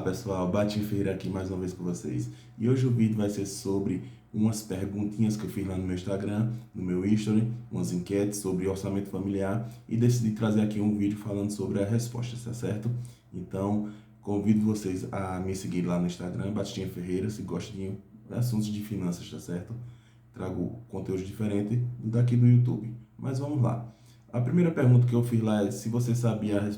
pessoal, Batinho Ferreira aqui mais uma vez com vocês. E hoje o vídeo vai ser sobre umas perguntinhas que eu fiz lá no meu Instagram, no meu history, umas enquetes sobre orçamento familiar e decidi trazer aqui um vídeo falando sobre a resposta, tá certo? Então, convido vocês a me seguir lá no Instagram, Batinho Ferreira, se gostam de assuntos de finanças, tá certo? Trago conteúdo diferente do daqui do YouTube. Mas vamos lá. A primeira pergunta que eu fiz lá é se você sabia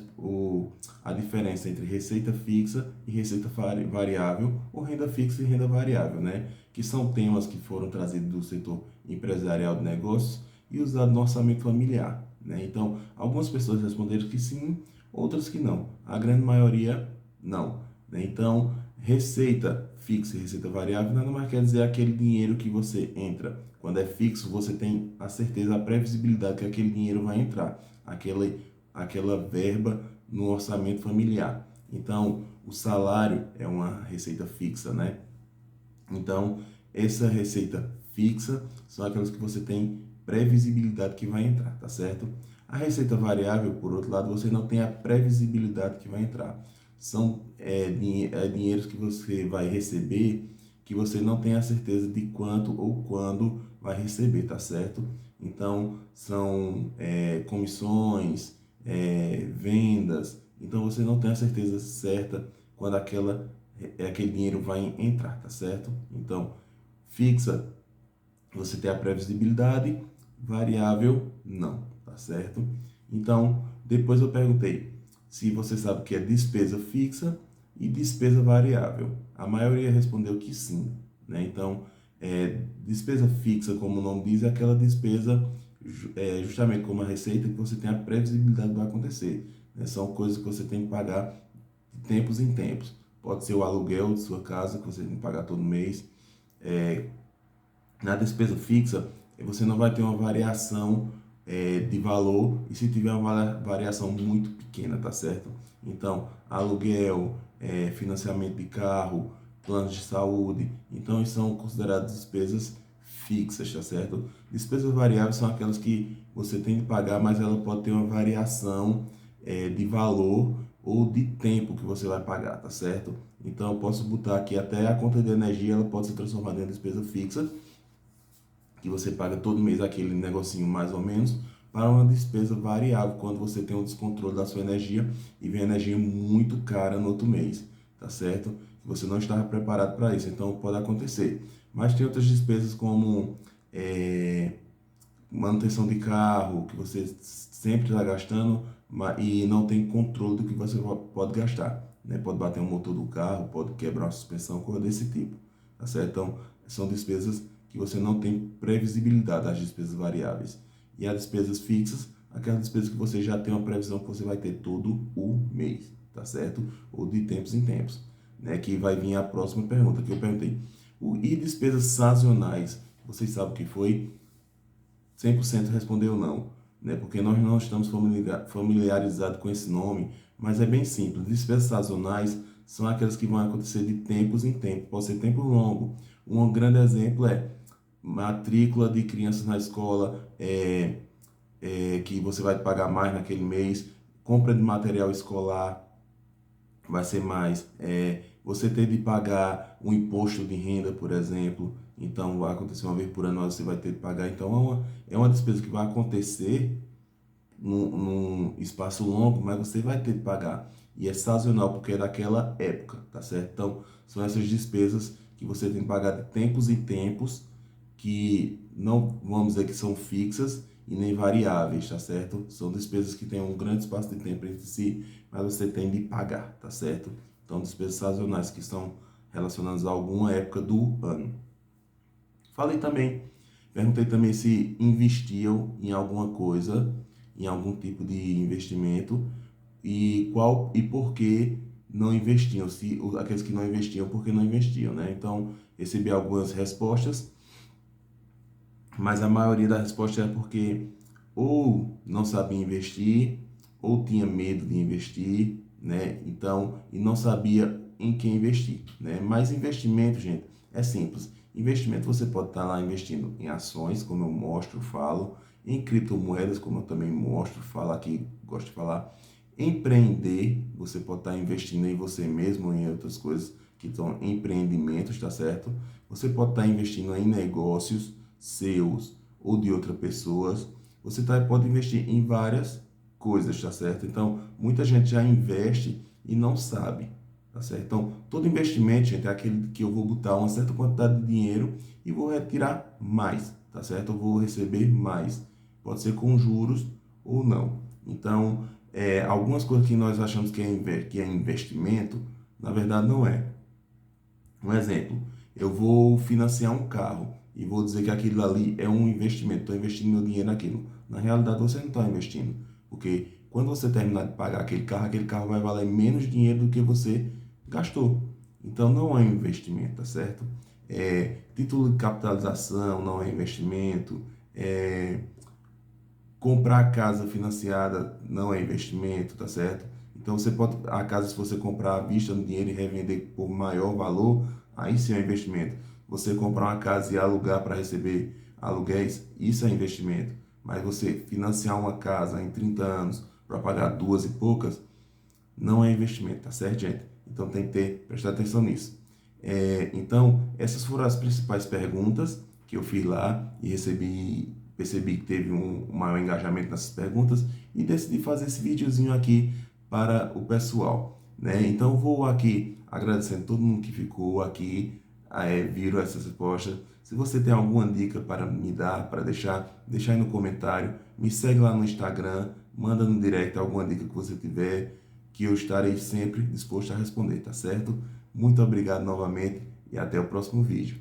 a diferença entre receita fixa e receita variável, ou renda fixa e renda variável, né? Que são temas que foram trazidos do setor empresarial de negócios e usados no orçamento familiar, né? Então, algumas pessoas responderam que sim, outras que não. A grande maioria, não, né? Então, receita fixa e receita variável nada mais quer dizer aquele dinheiro que você entra. Quando é fixo, você tem a certeza, a previsibilidade que aquele dinheiro vai entrar, aquela verba no orçamento familiar. Então, o salário é uma receita fixa, né? Então, essa receita fixa são aquelas que você tem previsibilidade que vai entrar, tá certo? A receita variável, por outro lado, você não tem a previsibilidade que vai entrar. São dinheiros que você vai receber que você não tem a certeza de quanto ou quando vai receber, tá certo? Então, são comissões, vendas. Então, você não tem a certeza certa quando aquele dinheiro vai entrar, tá certo? Então, fixa, você tem a previsibilidade, variável, não, tá certo? Então, depois eu perguntei se você sabe o que é despesa fixa e despesa variável. A maioria respondeu que sim, né? Então, despesa fixa, como o nome diz, é aquela despesa justamente como a receita que você tem a previsibilidade que vai acontecer, né? São coisas que você tem que pagar de tempos em tempos. Pode ser o aluguel de sua casa, que você tem que pagar todo mês. Na despesa fixa, você não vai ter uma variação de valor, e se tiver uma variação muito pequena, tá certo? Então, aluguel, financiamento de carro, planos de saúde, então isso são consideradas despesas fixas, tá certo? Despesas variáveis são aquelas que você tem que pagar, mas ela pode ter uma variação de valor ou de tempo que você vai pagar, tá certo? Então, eu posso botar aqui até a conta de energia, ela pode se transformar em despesa fixa, que você paga todo mês aquele negocinho mais ou menos, para uma despesa variável, quando você tem um descontrole da sua energia e vem energia muito cara no outro mês, tá certo? Você não estava preparado para isso, então pode acontecer. Mas tem outras despesas como manutenção de carro, que você sempre está gastando e não tem controle do que você pode gastar, né? Pode bater um motor do carro, pode quebrar uma suspensão, coisa desse tipo, tá certo? Então, são despesas que você não tem previsibilidade, das despesas variáveis. E as despesas fixas, aquelas despesas que você já tem uma previsão que você vai ter todo o mês, tá certo? Ou de tempos em tempos, né? Que vai vir a próxima pergunta que eu perguntei. E despesas sazonais, vocês sabem o que foi? 100% respondeu não, né? Porque nós não estamos familiarizados com esse nome, mas é bem simples. Despesas sazonais são aquelas que vão acontecer de tempos em tempos, pode ser tempo longo. Um grande exemplo é matrícula de crianças na escola, que você vai pagar mais naquele mês, compra de material escolar, vai ser mais. Você ter de pagar um imposto de renda, por exemplo, então vai acontecer uma vez por ano, você vai ter de pagar. Então é uma despesa que vai acontecer num espaço longo, mas você vai ter de pagar. E é sazonal, porque é daquela época, tá certo? Então, são essas despesas que você tem que pagar de tempos em tempos, que não vamos dizer que são fixas e nem variáveis, tá certo? São despesas que têm um grande espaço de tempo entre si, mas você tem de pagar, tá certo? Então, despesas sazonais que estão relacionadas a alguma época do ano. Perguntei também se investiam em alguma coisa, em algum tipo de investimento, e qual e por que não investiam, se aqueles que não investiam, por que não investiam, né? Então, recebi algumas respostas, mas a maioria das respostas é porque ou não sabia investir, ou tinha medo de investir, né? Então, e não sabia em quem investir, né? Mas investimento, gente, é simples. Investimento você pode estar lá investindo em ações, como eu mostro, falo, em criptomoedas, como eu também mostro, falo aqui, gosto de falar, Empreender, você pode estar investindo em você mesmo ou em outras coisas que são empreendimentos, tá certo? Você pode estar investindo em negócios seus ou de outras pessoas. Você pode investir em várias coisas, tá certo? Então, muita gente já investe e não sabe, tá certo? Então, todo investimento, gente, é aquele que eu vou botar uma certa quantidade de dinheiro e vou retirar mais, tá certo? Eu vou receber mais. Pode ser com juros ou não. Então, algumas coisas que nós achamos que é investimento, na verdade não é. Um exemplo, eu vou financiar um carro e vou dizer que aquilo ali é um investimento, estou investindo meu dinheiro naquilo. Na realidade, você não está investindo, porque quando você terminar de pagar aquele carro vai valer menos dinheiro do que você gastou. Então, não é um investimento, tá certo? Título de capitalização não é investimento. Comprar casa financiada não é investimento, tá certo? Então você pode, a casa, se você comprar à vista no dinheiro e revender por maior valor, aí sim é investimento. Você comprar uma casa e alugar para receber aluguéis, isso é investimento. Mas você financiar uma casa em 30 anos para pagar duas e poucas, não é investimento, tá certo, gente? Então tem que prestar atenção nisso. Então, essas foram as principais perguntas que eu fiz lá e percebi que teve um maior engajamento nessas perguntas e decidi fazer esse videozinho aqui para o pessoal, né? Então, vou aqui agradecendo todo mundo que ficou aqui, viram essas respostas. Se você tem alguma dica para me dar, para deixa aí no comentário. Me segue lá no Instagram, manda no direct alguma dica que você tiver, que eu estarei sempre disposto a responder, tá certo? Muito obrigado novamente e até o próximo vídeo.